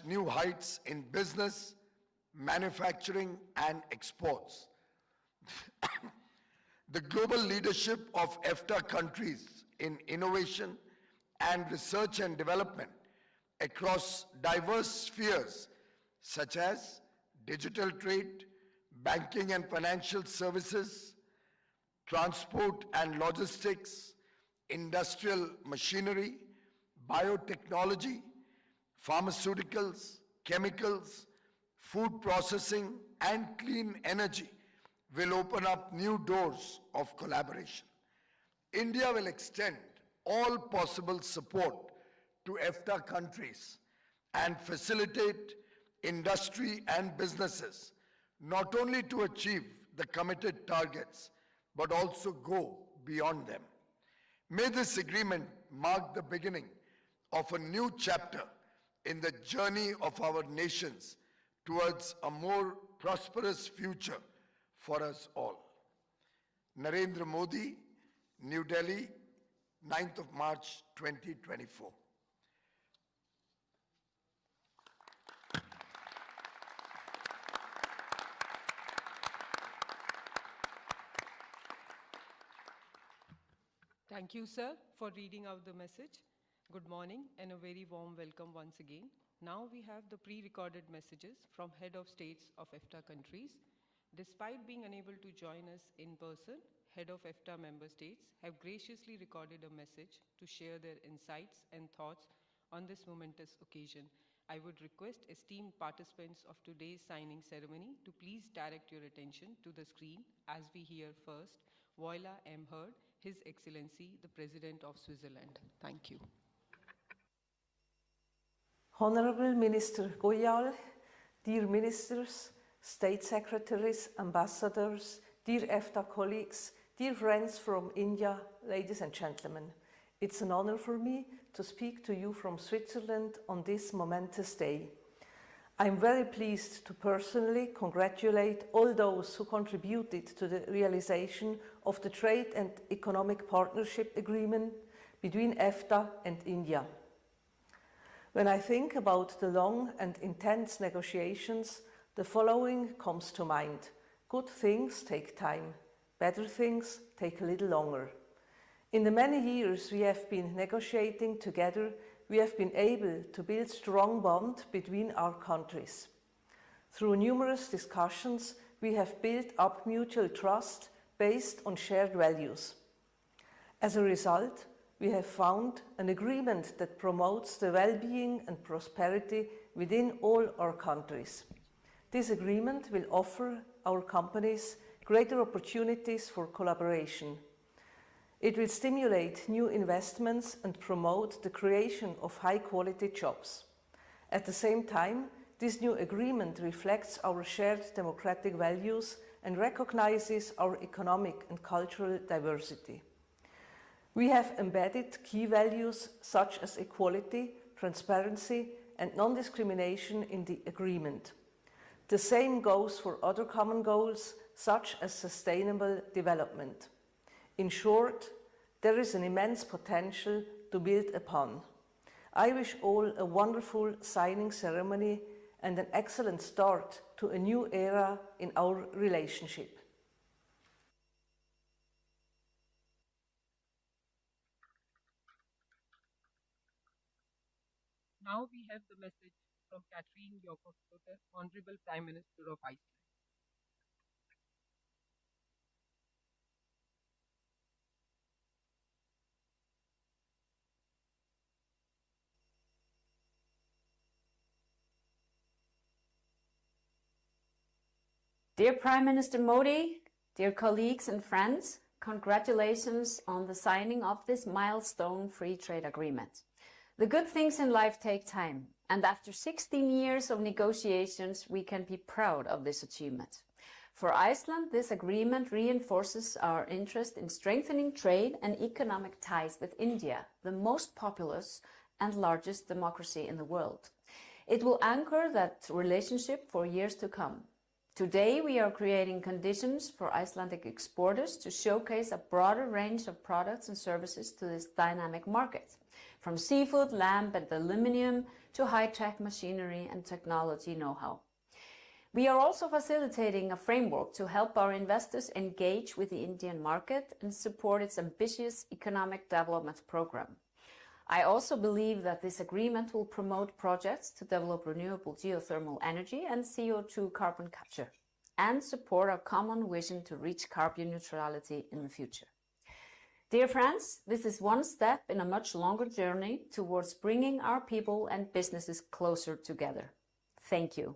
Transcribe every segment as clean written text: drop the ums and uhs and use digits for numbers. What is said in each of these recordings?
new heights in business, manufacturing, and exports. The global leadership of EFTA countries in innovation and research and development across diverse spheres such as digital trade, banking and financial services, transport and logistics, industrial machinery, biotechnology, pharmaceuticals, chemicals, food processing, and clean energy will open up new doors of collaboration. India will extend all possible support to EFTA countries and facilitate industry and businesses not only to achieve the committed targets, but also go beyond them. May this agreement mark the beginning of a new chapter in the journey of our nations towards a more prosperous future for us all. Narendra Modi, New Delhi, 9th of March 2024. Thank you, sir, for reading out the message. Good morning and a very warm welcome once again. Now we have the pre-recorded messages from head of states of EFTA countries. Despite being unable to join us in person, head of EFTA member states have graciously recorded a message to share their insights and thoughts on this momentous occasion. I would request esteemed participants of today's signing ceremony to please direct your attention to the screen as we hear first Goyal heard, His Excellency the President of Switzerland. Thank you. Honorable Minister Goyal, dear ministers, state secretaries, ambassadors, dear EFTA colleagues, dear friends from India, ladies and gentlemen, it's an honor for me to speak to you from Switzerland on this momentous day. I'm very pleased to personally congratulate all those who contributed to the realization of the Trade and Economic Partnership Agreement between EFTA and India. When I think about the long and intense negotiations, the following comes to mind. Good things take time, better things take a little longer. In the many years we have been negotiating together, we have been able to build strong bond between our countries. Through numerous discussions, we have built up mutual trust based on shared values. As a result, we have found an agreement that promotes the well-being and prosperity within all our countries. This agreement will offer our companies greater opportunities for collaboration. It will stimulate new investments and promote the creation of high-quality jobs. At the same time, this new agreement reflects our shared democratic values and recognizes our economic and cultural diversity. We have embedded key values such as equality, transparency, and non-discrimination in the agreement. The same goes for other common goals, such as sustainable development. In short, there is an immense potential to build upon. I wish all a wonderful signing ceremony and an excellent start to a new era in our relationship. Now we have the message from Catherine Jokosdotter, Honorable Prime Minister of Iceland. Dear Prime Minister Modi, dear colleagues and friends, congratulations on the signing of this milestone free trade agreement. The good things in life take time, and after 16 years of negotiations, we can be proud of this achievement. For Iceland, this agreement reinforces our interest in strengthening trade and economic ties with India, the most populous and largest democracy in the world. It will anchor that relationship for years to come. Today, we are creating conditions for Icelandic exporters to showcase a broader range of products and services to this dynamic market. From seafood, lamb and aluminium to high-tech machinery and technology know-how. We are also facilitating a framework to help our investors engage with the Indian market and support its ambitious economic development program. I also believe that this agreement will promote projects to develop renewable geothermal energy and CO2 carbon capture, and support our common vision to reach carbon neutrality in the future. Dear friends, this is one step in a much longer journey towards bringing our people and businesses closer together. Thank you.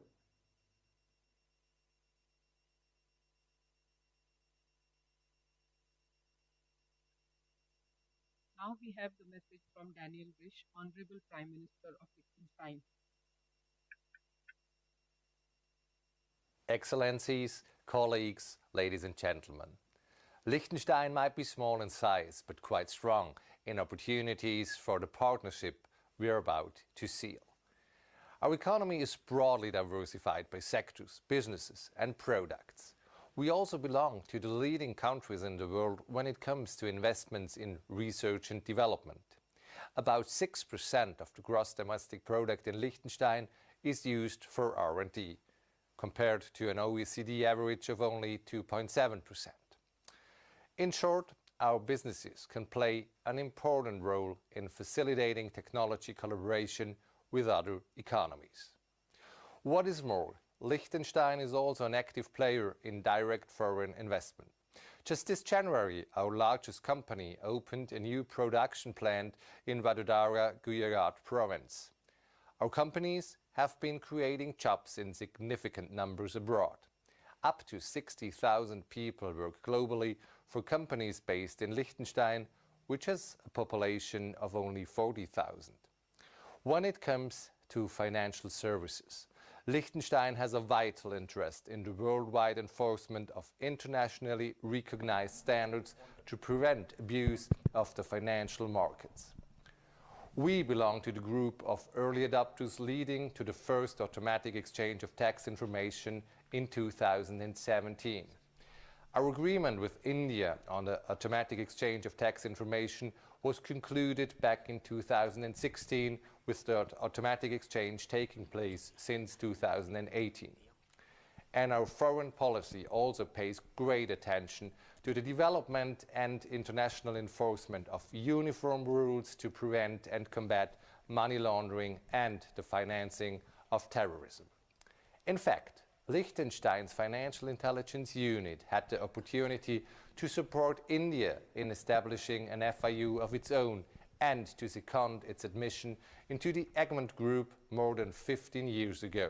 Now we have the message from Daniel Wish, Honorable Prime Minister of Liechtenstein. Excellencies, colleagues, ladies and gentlemen. Liechtenstein might be small in size, but quite strong in opportunities for the partnership we are about to seal. Our economy is broadly diversified by sectors, businesses and products. We also belong to the leading countries in the world when it comes to investments in research and development. About 6% of the gross domestic product in Liechtenstein is used for R&D, compared to an OECD average of only 2.7%. In short, our businesses can play an important role in facilitating technology collaboration with other economies. What is more, Liechtenstein is also an active player in direct foreign investment. Just this January, our largest company opened a new production plant in Vadodara, Gujarat province. Our companies have been creating jobs in significant numbers abroad. Up to 60,000 people work globally for companies based in Liechtenstein, which has a population of only 40,000. When it comes to financial services, Liechtenstein has a vital interest in the worldwide enforcement of internationally recognized standards to prevent abuse of the financial markets. We belong to the group of early adopters leading to the first automatic exchange of tax information in 2017. Our agreement with India on the automatic exchange of tax information was concluded back in 2016, with the automatic exchange taking place since 2018. And our foreign policy also pays great attention to the development and international enforcement of uniform rules to prevent and combat money laundering and the financing of terrorism. In fact, Liechtenstein's Financial Intelligence Unit had the opportunity to support India in establishing an FIU of its own and to second its admission into the Egmont Group more than 15 years ago.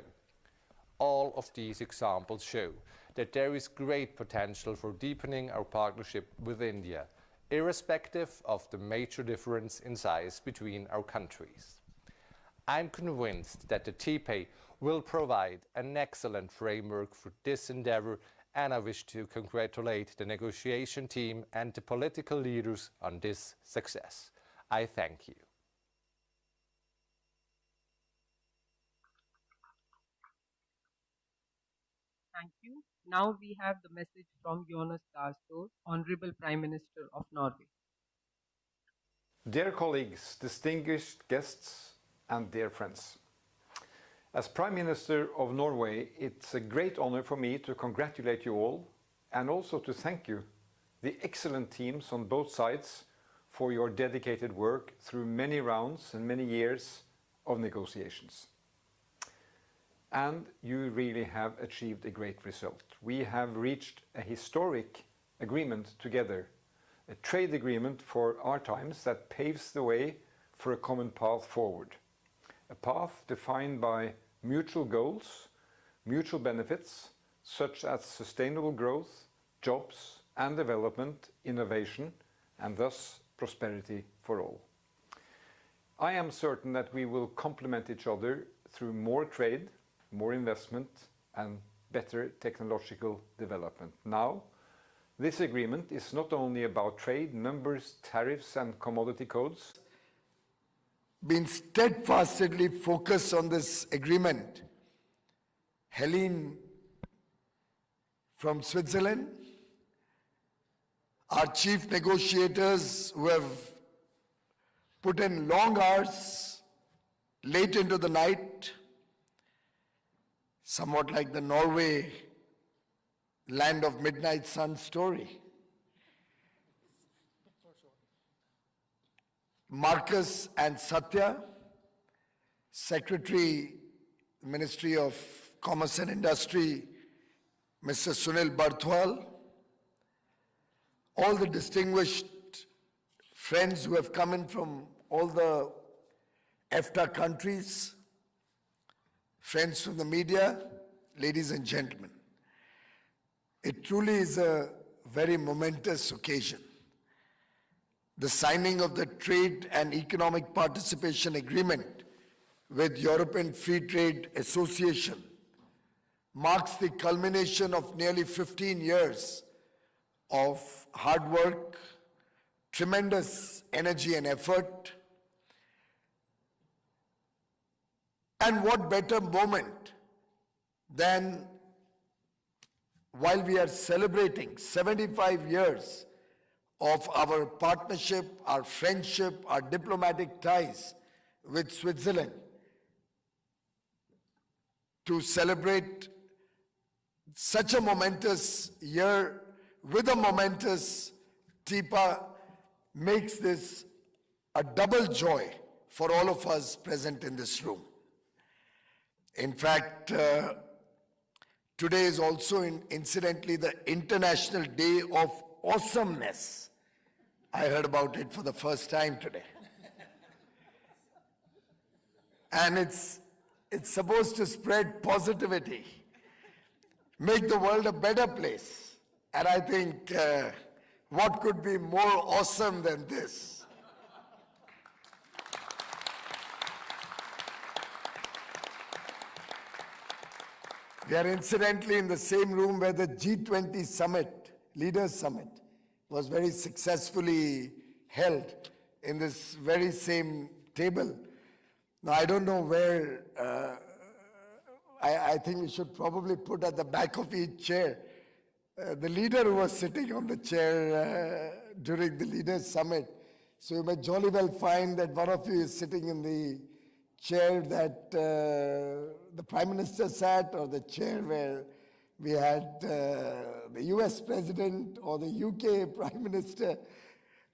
All of these examples show that there is great potential for deepening our partnership with India, irrespective of the major difference in size between our countries. I'm convinced that the TEPA will provide an excellent framework for this endeavor, and I wish to congratulate the negotiation team and the political leaders on this success. I thank you. Thank you. Now we have the message from Jonas Gahr Store, Honorable Prime Minister of Norway. Dear colleagues, distinguished guests, and dear friends. As Prime Minister of Norway, it's a great honor for me to congratulate you all and also to thank you, the excellent teams on both sides, for your dedicated work through many rounds and many years of negotiations. And you really have achieved a great result. We have reached a historic agreement together, a trade agreement for our times that paves the way for a common path forward. A path defined by mutual goals, mutual benefits, such as sustainable growth, jobs and development, innovation, and thus prosperity for all. I am certain that we will complement each other through more trade, more investment, and better technological development. Now, this agreement is not only about trade, numbers, tariffs, and commodity codes. Been steadfastly focused on this agreement. Helene from Switzerland, our chief negotiators who have put in long hours, late into the night, somewhat like the Norway land of midnight sun story. Marcus and Satya, Secretary, Ministry of Commerce and Industry, Mr. Sunil Barthwal, all the distinguished friends who have come in from all the EFTA countries, friends from the media, ladies and gentlemen. It truly is a very momentous occasion. The signing of the Trade and Economic Participation Agreement with European Free Trade Association marks the culmination of nearly 15 years of hard work, tremendous energy and effort. And what better moment than while we are celebrating 75 years of our partnership, our friendship, our diplomatic ties with Switzerland, to celebrate such a momentous year with a momentous TEPA makes this a double joy for all of us present in this room. In fact, today is also incidentally the International Day of Awesomeness. I heard about it for the first time today. And it's supposed to spread positivity, make the world a better place. And I think what could be more awesome than this? We are incidentally in the same room where the G20 summit, Leaders Summit, was very successfully held, in this very same table. Now, I don't know where, I think we should probably put at the back of each chair the leader who was sitting on the chair during the Leaders Summit. So you may jolly well find that one of you is sitting in the chair that the Prime Minister sat, or the chair where we had the US President or the UK Prime Minister.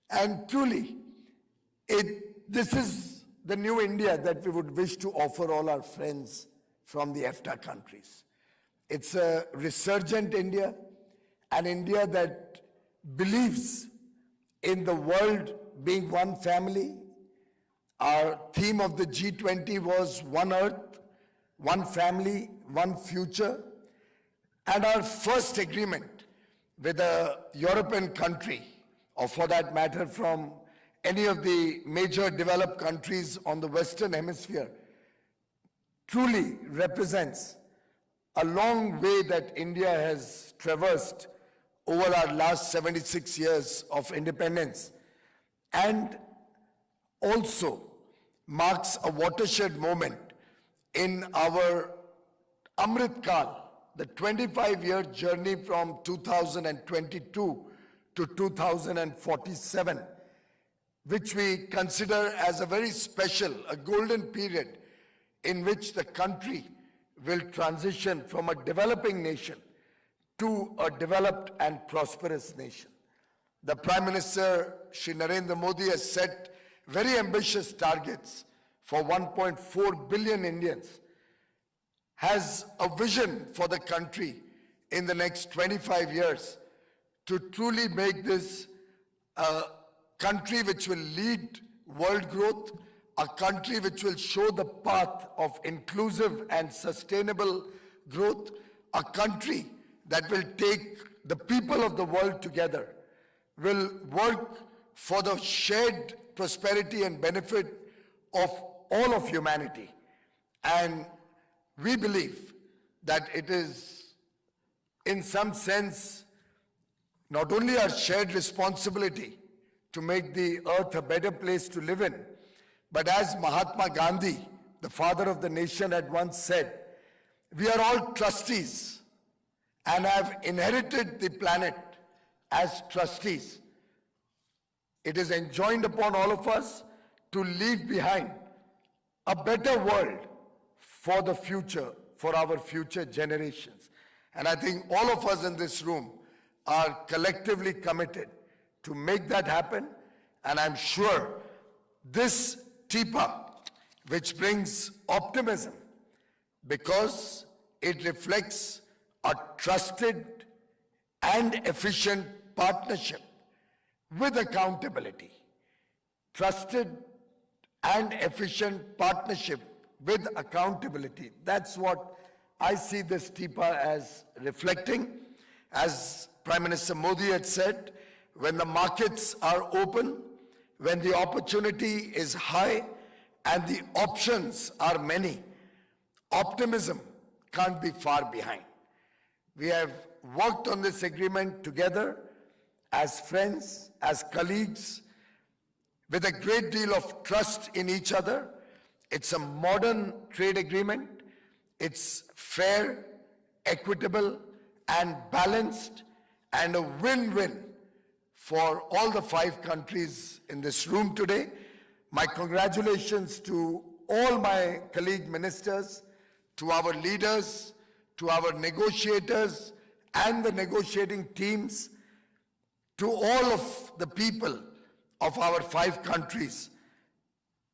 And truly, this is the new India that we would wish to offer all our friends from the EFTA countries. It's a resurgent India, an India that believes in the world being one family. Our theme of the G20 was One Earth, One Family, One Future. And our first agreement with a European country, or for that matter from any of the major developed countries on the Western Hemisphere, truly represents a long way that India has traversed over our last 76 years of independence, and also marks a watershed moment in our Amrit Kal, the 25-year journey from 2022 to 2047, which we consider as a very special, a golden period in which the country will transition from a developing nation to a developed and prosperous nation. The Prime Minister, Shri Narendra Modi, has set very ambitious targets for 1.4 billion Indians, has a vision for the country in the next 25 years to truly make this a country which will lead world growth, a country which will show the path of inclusive and sustainable growth, a country that will take the people of the world together, will work for the shared prosperity and benefit of all of humanity. And we believe that it is, in some sense, not only our shared responsibility to make the earth a better place to live in, but as Mahatma Gandhi, the father of the nation, had once said, we are all trustees and have inherited the planet as trustees. It is enjoined upon all of us to leave behind a better world for the future, for our future generations. And I think all of us in this room are collectively committed to make that happen. And I'm sure this TEPA, which brings optimism because it reflects a trusted and efficient partnership with accountability. Trusted and efficient partnership with accountability. That's what I see this TEPA as reflecting. As Prime Minister Modi had said, when the markets are open, when the opportunity is high and the options are many, optimism can't be far behind. We have worked on this agreement together as friends, as colleagues, with a great deal of trust in each other. It's a modern trade agreement. It's fair, equitable, and balanced, and a win-win for all the 5 countries in this room today. My congratulations to all my colleague ministers, to our leaders, to our negotiators and the negotiating teams, to all of the people of our 5 countries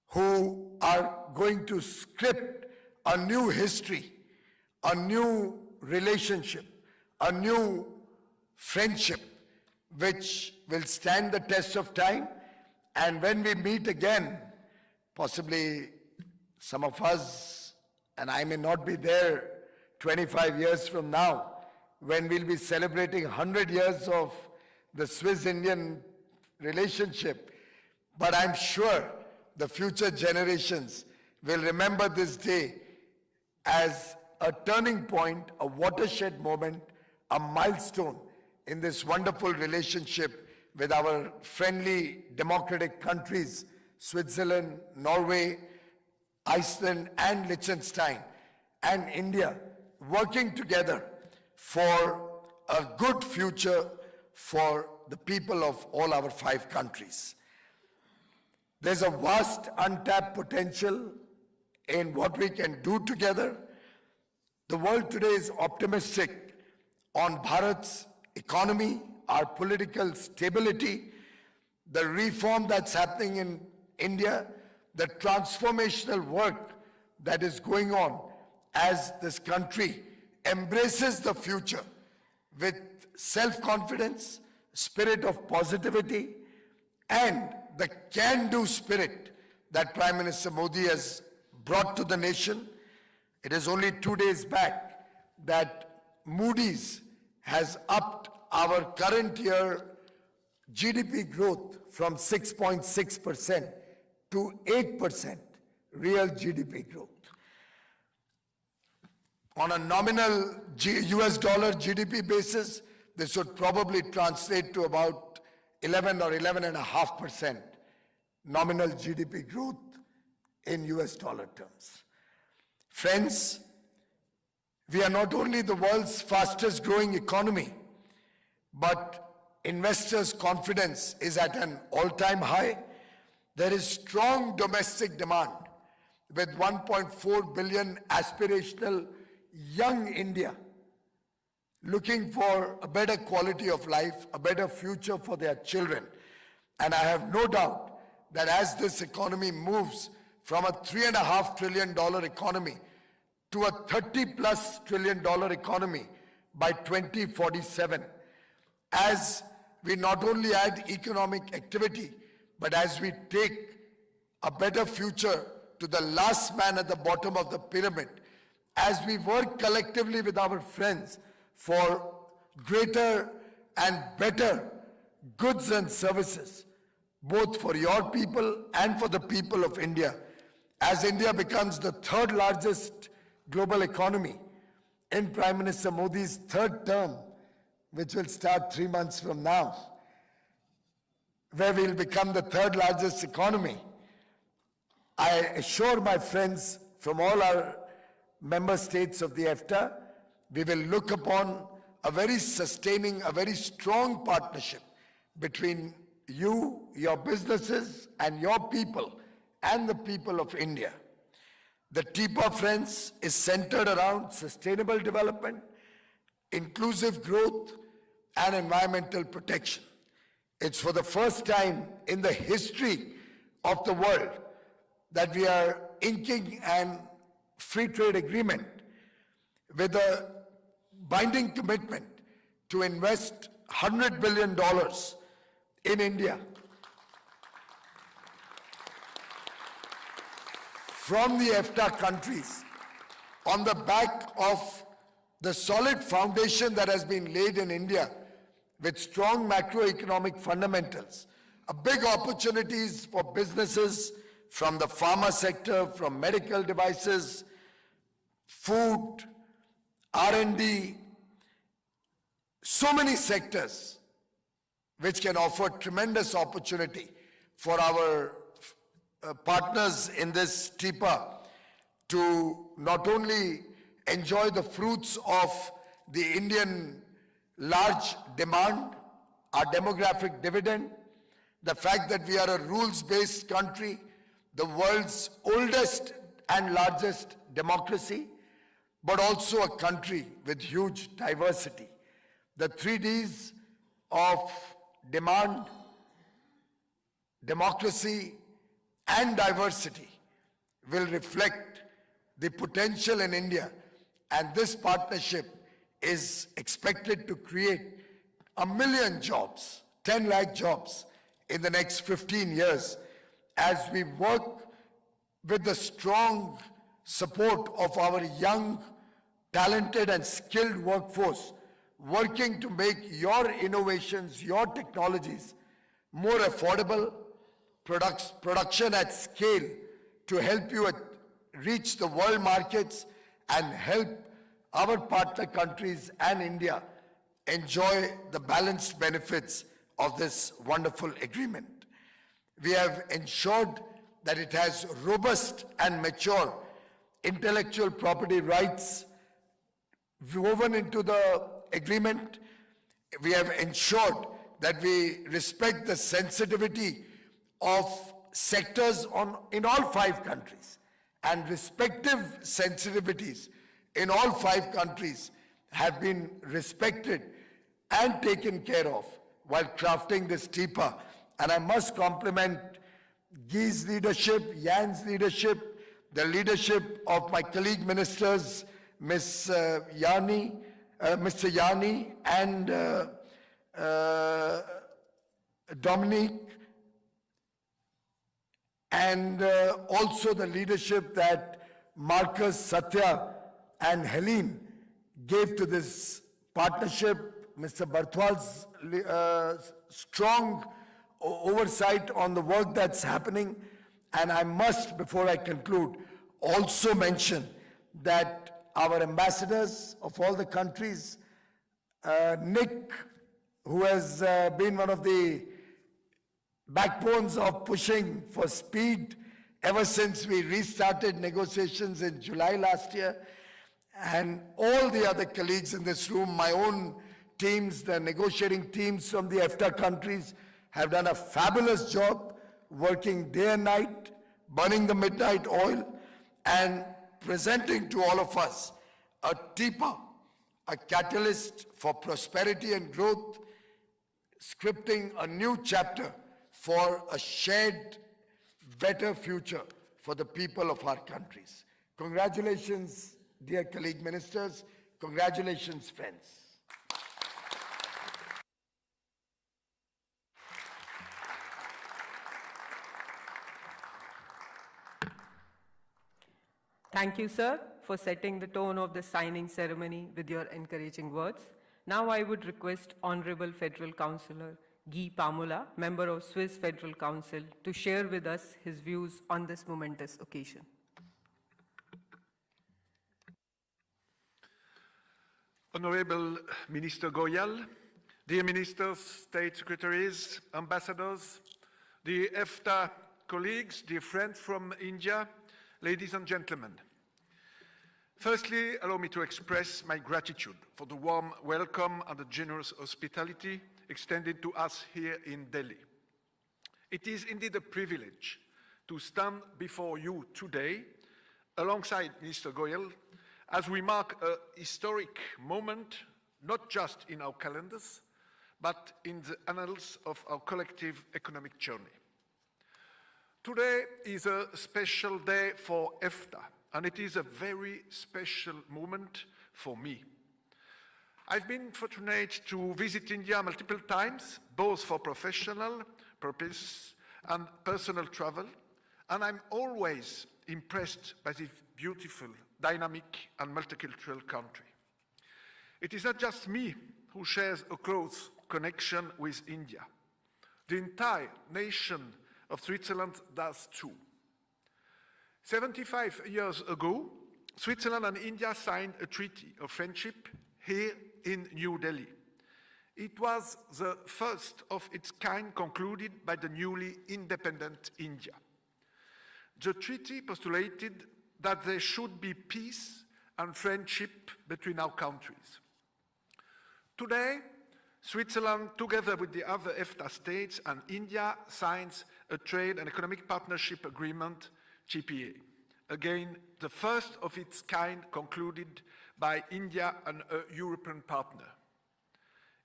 who are going to script a new history, a new relationship, a new friendship, which will stand the test of time. And when we meet again, possibly some of us, and I may not be there 25 years from now, when we'll be celebrating 100 years of the Swiss-Indian relationship, but I'm sure the future generations will remember this day as a turning point, a watershed moment, a milestone in this wonderful relationship with our friendly democratic countries, Switzerland, Norway, Iceland, and Liechtenstein, and India, working together for a good future for the people of all our 5 countries. There's a vast untapped potential in what we can do together. The world today is optimistic on Bharat's economy, our political stability, the reform that's happening in India, the transformational work that is going on as this country embraces the future with self-confidence, spirit of positivity, and the can-do spirit that Prime Minister Modi has brought to the nation. It is only 2 days back that Moody's has upped our current year GDP growth from 6.6% to 8% real GDP growth. On a nominal US dollar GDP basis, this would probably translate to about 11 or 11.5% nominal GDP growth in US dollar terms. Friends, we are not only the world's fastest growing economy, but investors' confidence is at an all-time high. There is strong domestic demand with 1.4 billion aspirational young India looking for a better quality of life, a better future for their children. And I have no doubt that as this economy moves from a $3.5 trillion economy to a $30+ trillion economy by 2047, as we not only add economic activity, but as we take a better future to the last man at the bottom of the pyramid, as we work collectively with our friends for greater and better goods and services, both for your people and for the people of India, as India becomes the 3rd largest global economy in Prime Minister Modi's 3rd term, which will start 3 months from now, where we'll become the 3rd largest economy. I assure my friends from all our member states of the EFTA, we will look upon a very sustaining, a very strong partnership between you, your businesses, and your people, and the people of India. The TEPA, friends, is centered around sustainable development, inclusive growth, and environmental protection. It's for the first time in the history of the world that we are inking an free trade agreement with a binding commitment to invest $100 billion in India from the EFTA countries on the back of the solid foundation that has been laid in India with strong macroeconomic fundamentals, a big opportunities for businesses from the pharma sector, from medical devices, food, R&D, so many sectors which can offer tremendous opportunity for our partners in this TEPA to not only enjoy the fruits of the Indian large demand, our demographic dividend, the fact that we are a rules-based country, the world's oldest and largest democracy, but also a country with huge diversity. The 3Ds of demand, democracy, and diversity will reflect the potential in India, and this partnership is expected to create 1 million jobs, 10 lakh jobs in the next 15 years as we work with the strong support of our young, talented and skilled workforce, working to make your innovations, your technologies more affordable, production at scale to help you reach the world markets and help our partner countries and India enjoy the balanced benefits of this wonderful agreement. We have ensured that it has robust and mature intellectual property rights woven into the agreement. We have ensured that we respect the sensitivity of sectors in all 5 countries, and respective sensitivities in all 5 countries have been respected and taken care of while crafting this TEPA. And I must compliment Guy's leadership, Jan's leadership, the leadership of my colleague ministers, Mr. Yani and Dominique, and also the leadership that Marcus, Satya and Helene gave to this partnership, Mr. Barthwal's strong oversight on the work that's happening. And I must, before I conclude, also mention that our ambassadors of all the countries, Nick, who has been one of the backbones of pushing for speed ever since we restarted negotiations in July last year, and all the other colleagues in this room, my own teams, the negotiating teams from the EFTA countries have done a fabulous job, working day and night, burning the midnight oil, and presenting to all of us a TEPA, a catalyst for prosperity and growth, scripting a new chapter for a shared, better future for the people of our countries. Congratulations, dear colleague ministers. Congratulations, friends. Thank you, sir, for setting the tone of the signing ceremony with your encouraging words. Now I would request Honorable Federal Councillor Guy Pamula, member of Swiss Federal Council, to share with us his views on this momentous occasion. Honorable Minister Goyal, dear ministers, state secretaries, ambassadors, dear EFTA colleagues, dear friends from India, ladies and gentlemen. Firstly, allow me to express my gratitude for the warm welcome and the generous hospitality extended to us here in Delhi. It is indeed a privilege to stand before you today alongside Minister Goyal, as we mark a historic moment, not just in our calendars, but in the annals of our collective economic journey. Today is a special day for EFTA, and it is a very special moment for me. I've been fortunate to visit India multiple times, both for professional purposes and personal travel, and I'm always impressed by this beautiful, dynamic, and multicultural country. It is not just me who shares a close connection with India. The entire nation of Switzerland does too. 75 years ago, Switzerland and India signed a treaty of friendship here in New Delhi. It was the first of its kind concluded by the newly independent India. The treaty postulated that there should be peace and friendship between our countries. Today, Switzerland, together with the other EFTA states and India, signs a Trade and Economic Partnership Agreement, TPA. Again, the first of its kind concluded by India and a European partner.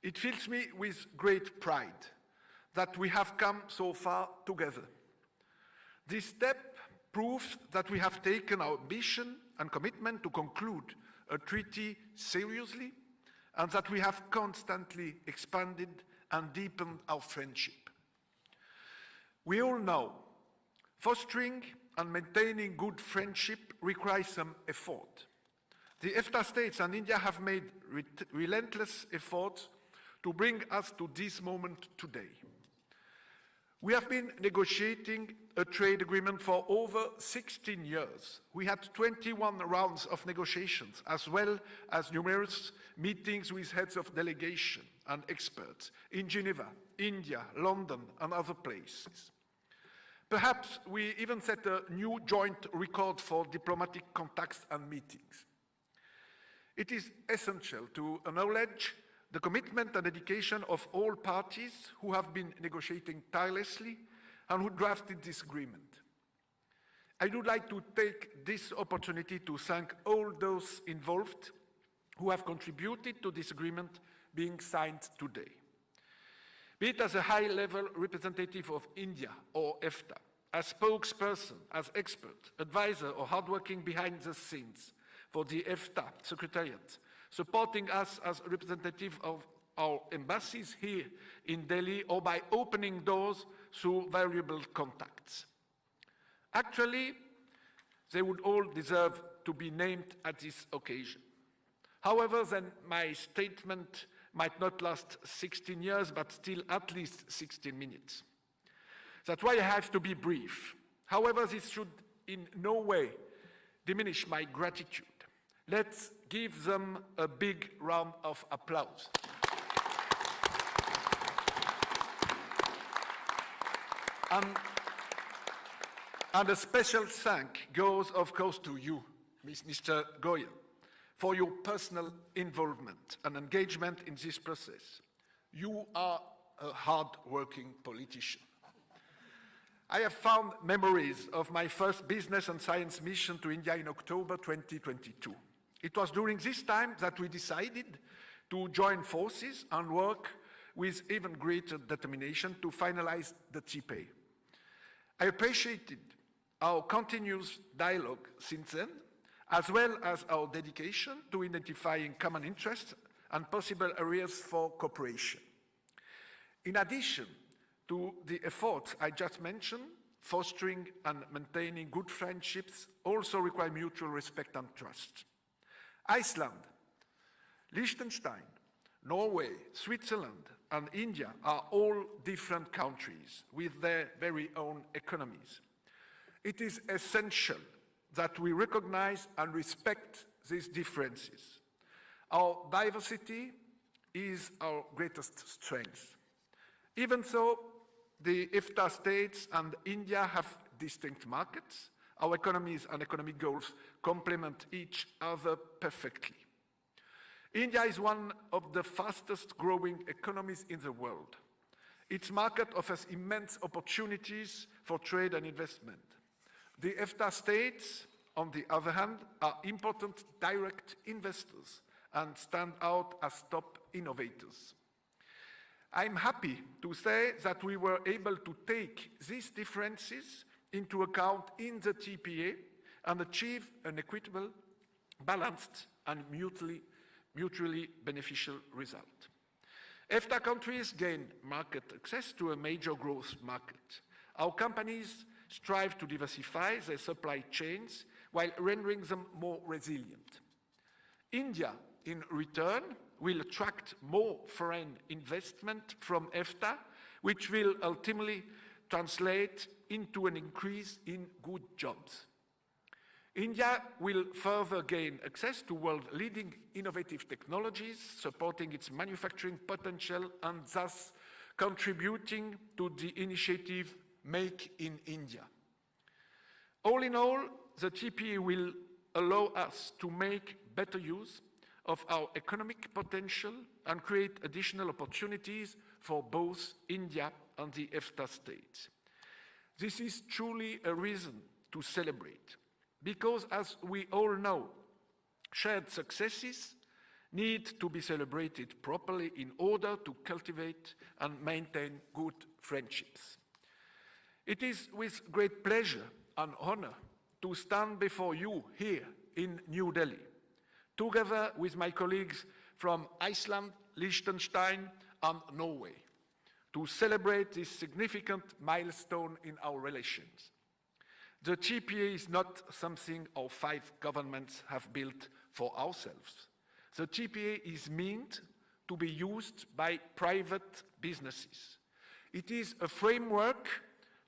It fills me with great pride that we have come so far together. This step proves that we have taken our ambition and commitment to conclude a treaty seriously, and that we have constantly expanded and deepened our friendship. We all know fostering and maintaining good friendship requires some effort. The EFTA states and India have made relentless efforts to bring us to this moment today. We have been negotiating a trade agreement for over 16 years. We had 21 rounds of negotiations, as well as numerous meetings with heads of delegation and experts in Geneva, India, London, and other places. Perhaps we even set a new joint record for diplomatic contacts and meetings. It is essential to acknowledge the commitment and dedication of all parties who have been negotiating tirelessly and who drafted this agreement. I would like to take this opportunity to thank all those involved who have contributed to this agreement being signed today. Be it as a high-level representative of India or EFTA, as spokesperson, as expert, advisor, or hardworking behind the scenes for the EFTA Secretariat, supporting us as a representative of our embassies here in Delhi, or by opening doors through valuable contacts. Actually, they would all deserve to be named at this occasion. However, then my statement might not last 16 years, but still at least 16 minutes. That's why I have to be brief. However, this should in no way diminish my gratitude. Let's give them a big round of applause. And a special thank goes, of course, to you, Mr. Goyal, for your personal involvement and engagement in this process. You are a hard-working politician. I have found memories of my first business and science mission to India in October 2022. It was during this time that we decided to join forces and work with even greater determination to finalize the TEPA. I appreciated our continuous dialogue since then, as well as our dedication to identifying common interests and possible areas for cooperation. In addition to the efforts I just mentioned, fostering and maintaining good friendships also require mutual respect and trust. Iceland, Liechtenstein, Norway, Switzerland, and India are all different countries with their very own economies. It is essential that we recognize and respect these differences. Our diversity is our greatest strength. Even so, the EFTA states and India have distinct markets. Our economies and economic goals complement each other perfectly. India is one of the fastest growing economies in the world. Its market offers immense opportunities for trade and investment. The EFTA states on the other hand, are important direct investors and stand out as top innovators. I'm happy to say that we were able to take these differences into account in the TPA and achieve an equitable, balanced, and mutually beneficial result. EFTA countries gain market access to a major growth market. Our companies strive to diversify their supply chains while rendering them more resilient. India, in return, will attract more foreign investment from EFTA, which will ultimately translate into an increase in good jobs. India will further gain access to world-leading innovative technologies, supporting its manufacturing potential and thus contributing to the initiative Make in India. All in all, the TPA will allow us to make better use of our economic potential and create additional opportunities for both India and the EFTA states. This is truly a reason to celebrate, because as we all know, shared successes need to be celebrated properly in order to cultivate and maintain good friendships. It is with great pleasure and honor to stand before you here in New Delhi, together with my colleagues from Iceland, Liechtenstein, and Norway, to celebrate this significant milestone in our relations. The TPA is not something our 5 governments have built for ourselves. The TPA is meant to be used by private businesses. It is a framework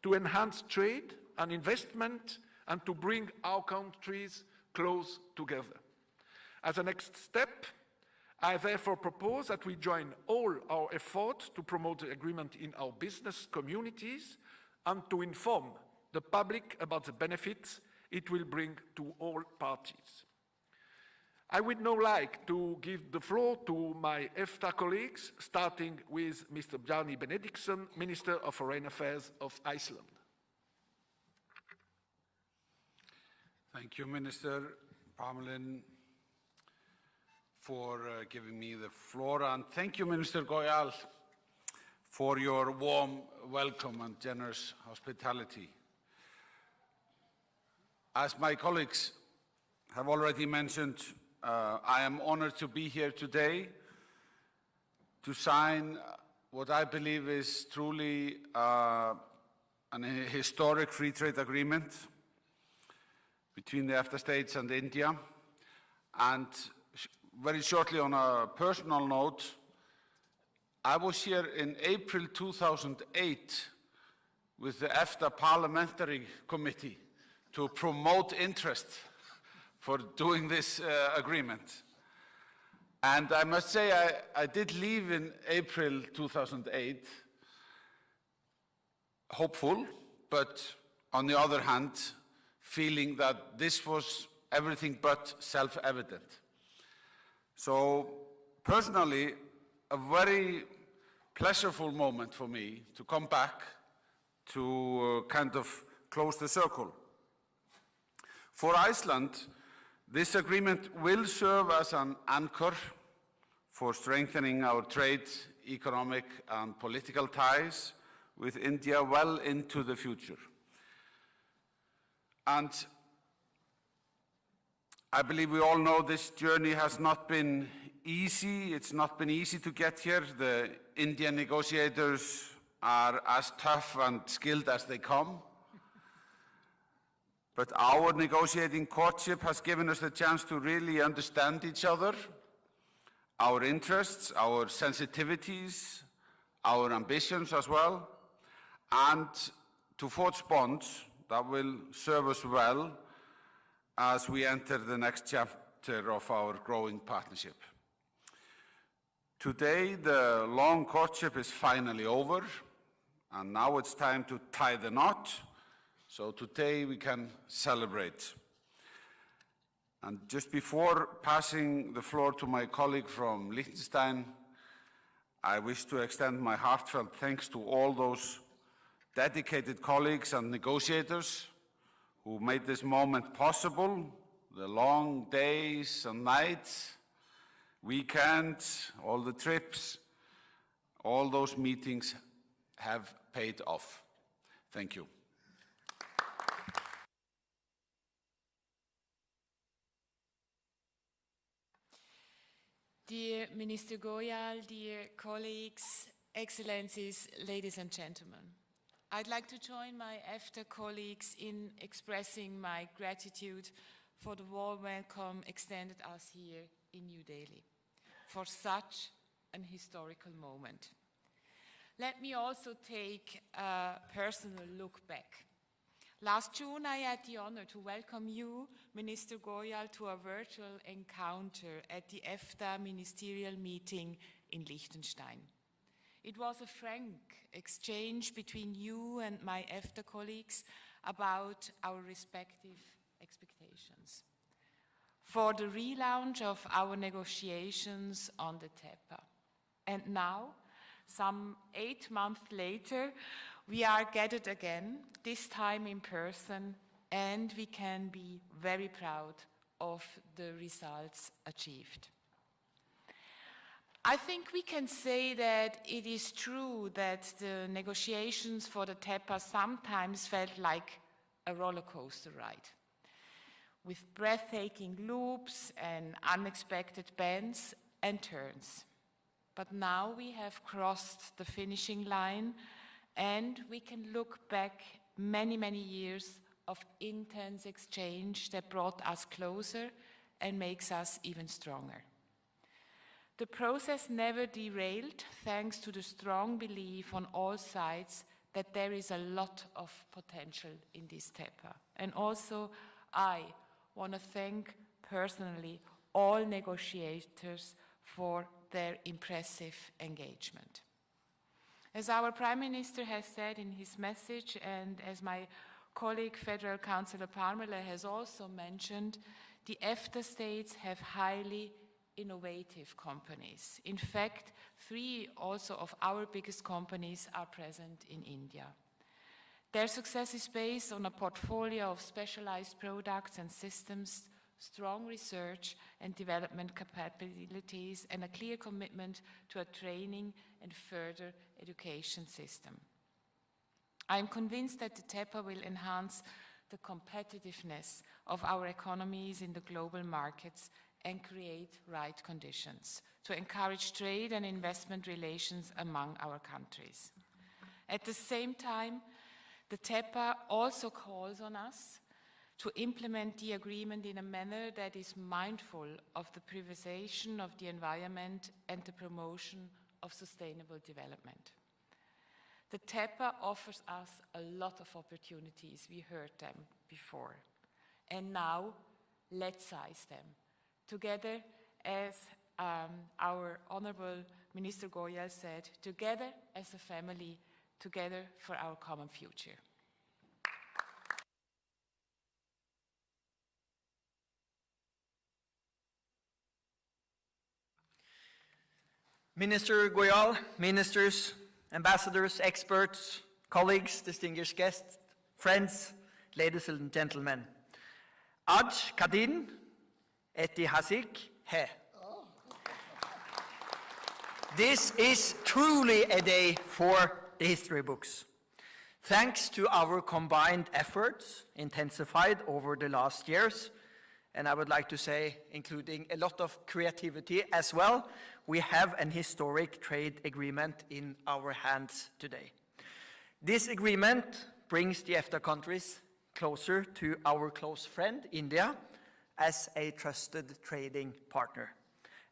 to enhance trade and investment and to bring our countries close together. As a next step, I therefore propose that we join all our efforts to promote the agreement in our business communities and to inform the public about the benefits it will bring to all parties. I would now like to give the floor to my EFTA colleagues, starting with Mr. Bjarni Benediktsson, Minister of Foreign Affairs of Iceland. Thank you, Minister Parmelin, for giving me the floor, and thank you, Minister Goyal, for your warm welcome and generous hospitality. As my colleagues have already mentioned, I am honored to be here today to sign what I believe is truly an historic free trade agreement between the EFTA states and India. And very shortly, on a personal note, I was here in April 2008 with the EFTA Parliamentary Committee to promote interest for doing this agreement. And I must say, I did leave in April 2008 hopeful, but on the other hand, feeling that this was everything but self-evident. So personally, a very pleasurable moment for me to come back to kind of close the circle. For Iceland, this agreement will serve as an anchor for strengthening our trade, economic, and political ties with India well into the future. And I believe we all know this journey has not been easy. It's not been easy to get here. The Indian negotiators are as tough and skilled as they come. But our negotiating courtship has given us the chance to really understand each other, our interests, our sensitivities, our ambitions as well, and to forge bonds that will serve us well as we enter the next chapter of our growing partnership. Today, the long courtship is finally over, and now it's time to tie the knot. So today we can celebrate. And just before passing the floor to my colleague from Liechtenstein, I wish to extend my heartfelt thanks to all those dedicated colleagues and negotiators who who made this moment possible, the long days and nights, weekends, all the trips, all those meetings have paid off. Thank you. Dear Minister Goyal, dear colleagues, Excellencies, ladies and gentlemen, I'd like to join my EFTA colleagues in expressing my gratitude for the warm welcome extended us here in New Delhi for such an historical moment. Let me also take a personal look back. Last June, I had the honor to welcome you, Minister Goyal, to a virtual encounter at the EFTA ministerial meeting in Liechtenstein. It was a frank exchange between you and my EFTA colleagues about our respective expectations for the relaunch of our negotiations on the TEPA. And now, some 8 months later, we are gathered again, this time in person, and we can be very proud of the results achieved. I think we can say that it is true that the negotiations for the TEPA sometimes felt like a roller coaster ride, with breathtaking loops and unexpected bends and turns. But now we have crossed the finishing line, and we can look back many, many years of intense exchange that brought us closer and makes us even stronger. The process never derailed thanks to the strong belief on all sides that there is a lot of potential in this TEPA. And also, I want to thank personally all negotiators for their impressive engagement. As our Prime Minister has said in his message, and as my colleague Federal Councillor Parmele has also mentioned, the EFTA states have highly innovative companies. In fact, 3 also of our biggest companies are present in India. Their success is based on a portfolio of specialized products and systems, strong research and development capabilities, and a clear commitment to a training and further education system. I am convinced that the TEPA will enhance the competitiveness of our economies in the global markets and create right conditions to encourage trade and investment relations among our countries. At the same time, the TEPA also calls on us to implement the agreement in a manner that is mindful of the preservation of the environment and the promotion of sustainable development. The TEPA offers us a lot of opportunities, we heard them before, and now let's seize them. Together, as our Honorable Minister Goyal said, together as a family, together for our common future. Minister Goyal, ministers, ambassadors, experts, colleagues, distinguished guests, friends, ladies and gentlemen. Aaj ka din ऐतिहासिक है. This is truly a day for the history books. Thanks to our combined efforts, intensified over the last years, and I would like to say, including a lot of creativity as well, we have an historic trade agreement in our hands today. This agreement brings the EFTA countries closer to our close friend, India, as a trusted trading partner,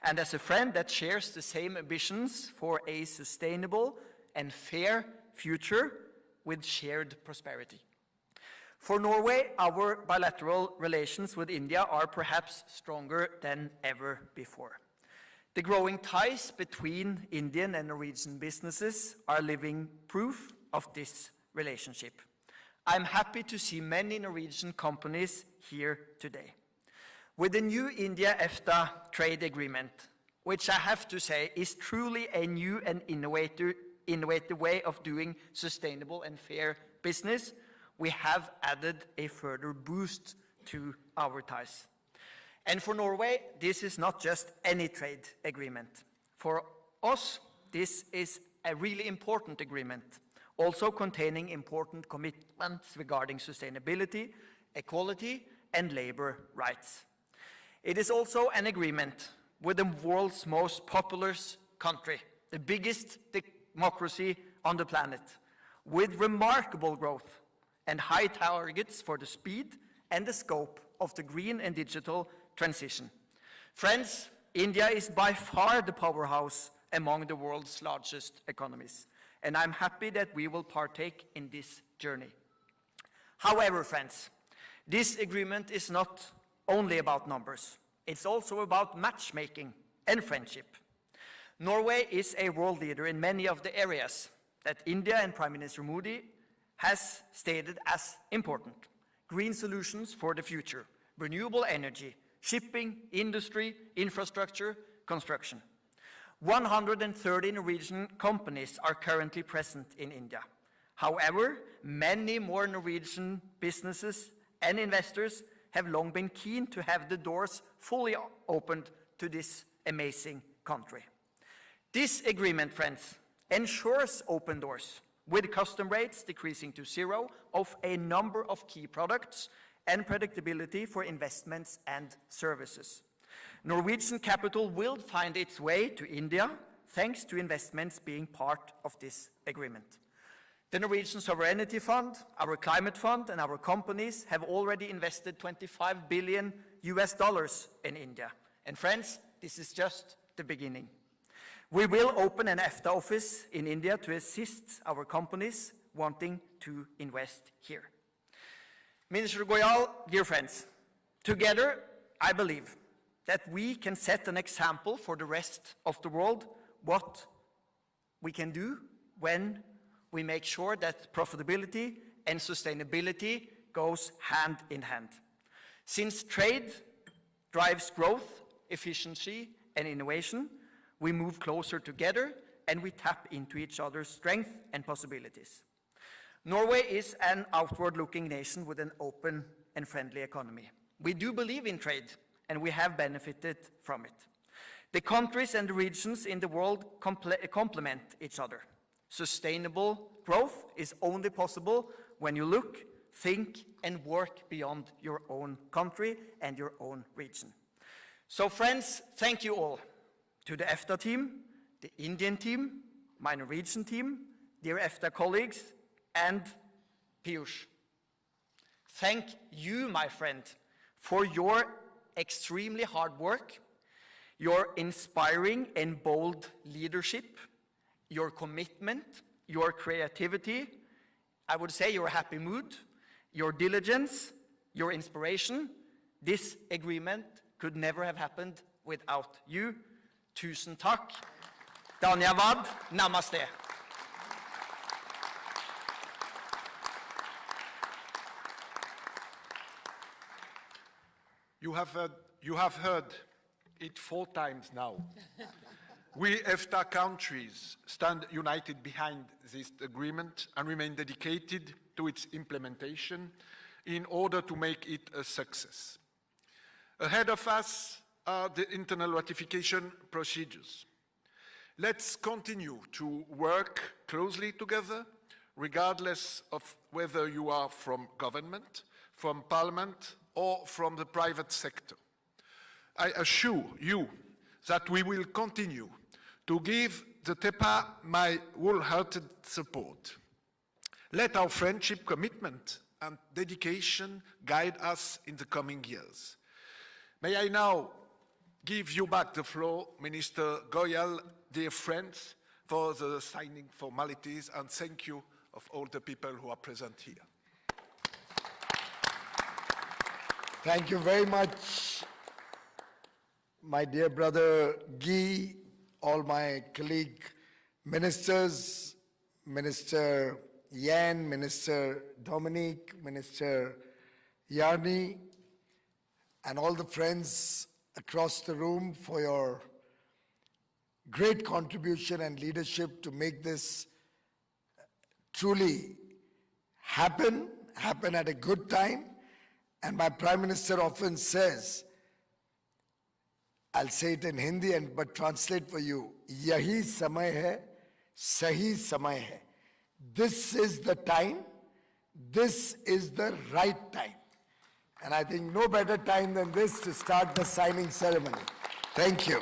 and as a friend that shares the same ambitions for a sustainable and fair future with shared prosperity. For Norway, our bilateral relations with India are perhaps stronger than ever before. The growing ties between Indian and Norwegian businesses are living proof of this relationship. I'm happy to see many Norwegian companies here today. With the new India-EFTA trade agreement, which I have to say is truly a new and innovative way of doing sustainable and fair business, we have added a further boost to our ties. And for Norway, this is not just any trade agreement. For us, this is a really important agreement, also containing important commitments regarding sustainability, equality, and labor rights. It is also an agreement with the world's most populous country, the biggest democracy on the planet, with remarkable growth and high targets for the speed and the scope of the green and digital transition. Friends, India is by far the powerhouse among the world's largest economies, and I'm happy that we will partake in this journey. However, friends, this agreement is not only about numbers. It's also about matchmaking and friendship. Norway is a world leader in many of the areas that India and Prime Minister Modi has stated as important. Green solutions for the future, renewable energy, shipping, industry, infrastructure, construction. 130 Norwegian companies are currently present in India. However, many more Norwegian businesses and investors have long been keen to have the doors fully opened to this amazing country. This agreement, friends, ensures open doors, with custom rates decreasing to zero of a number of key products and predictability for investments and services. Norwegian capital will find its way to India thanks to investments being part of this agreement. The Norwegian Sovereignty Fund, our climate fund, and our companies have already invested $25 billion in India. And friends, this is just the beginning. We will open an EFTA office in India to assist our companies wanting to invest here. Minister Goyal, dear friends, together, I believe that we can set an example for the rest of the world what we can do when we make sure that profitability and sustainability goes hand in hand. Since trade drives growth, efficiency, and innovation, we move closer together and we tap into each other's strength and possibilities. Norway is an outward-looking nation with an open and friendly economy. We do believe in trade, and we have benefited from it. The countries and the regions in the world complement each other. Sustainable growth is only possible when you look, think, and work beyond your own country and your own region. So friends, thank you all. To the EFTA team, the Indian team, my Norwegian team, dear EFTA colleagues, and Piyush. Thank you, my friend, for your extremely hard work, your inspiring and bold leadership, your commitment, your creativity, I would say your happy mood, your diligence, your inspiration. This agreement could never have happened without you. Tusen takk. Dhanyavad. Namaste. You have heard it 4 times now. We EFTA countries stand united behind this agreement and remain dedicated to its implementation in order to make it a success. Ahead of us are the internal ratification procedures. Let's continue to work closely together, regardless of whether you are from government, from parliament, or from the private sector. I assure you that we will continue to give the TEPA my wholehearted support. Let our friendship, commitment, and dedication guide us in the coming years. May I now give you back the floor, Minister Goyal, dear friends, for the signing formalities, and thank you of all the people who are present here. Thank you very much, my dear brother Guy, all my colleague ministers, Minister Yan, Minister Dominique, Minister Yarni, and all the friends across the room for your great contribution and leadership to make this truly happen happen at a good time. And my Prime Minister often says, I'll say it in Hindi but translate for you, yahi samay hai, sahi samay hai. This is the time, this is the right time. And I think no better time than this to start the signing ceremony. Thank you.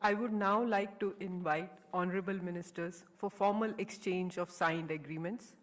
I would now like to invite honorable ministers for formal exchange of signed agreements.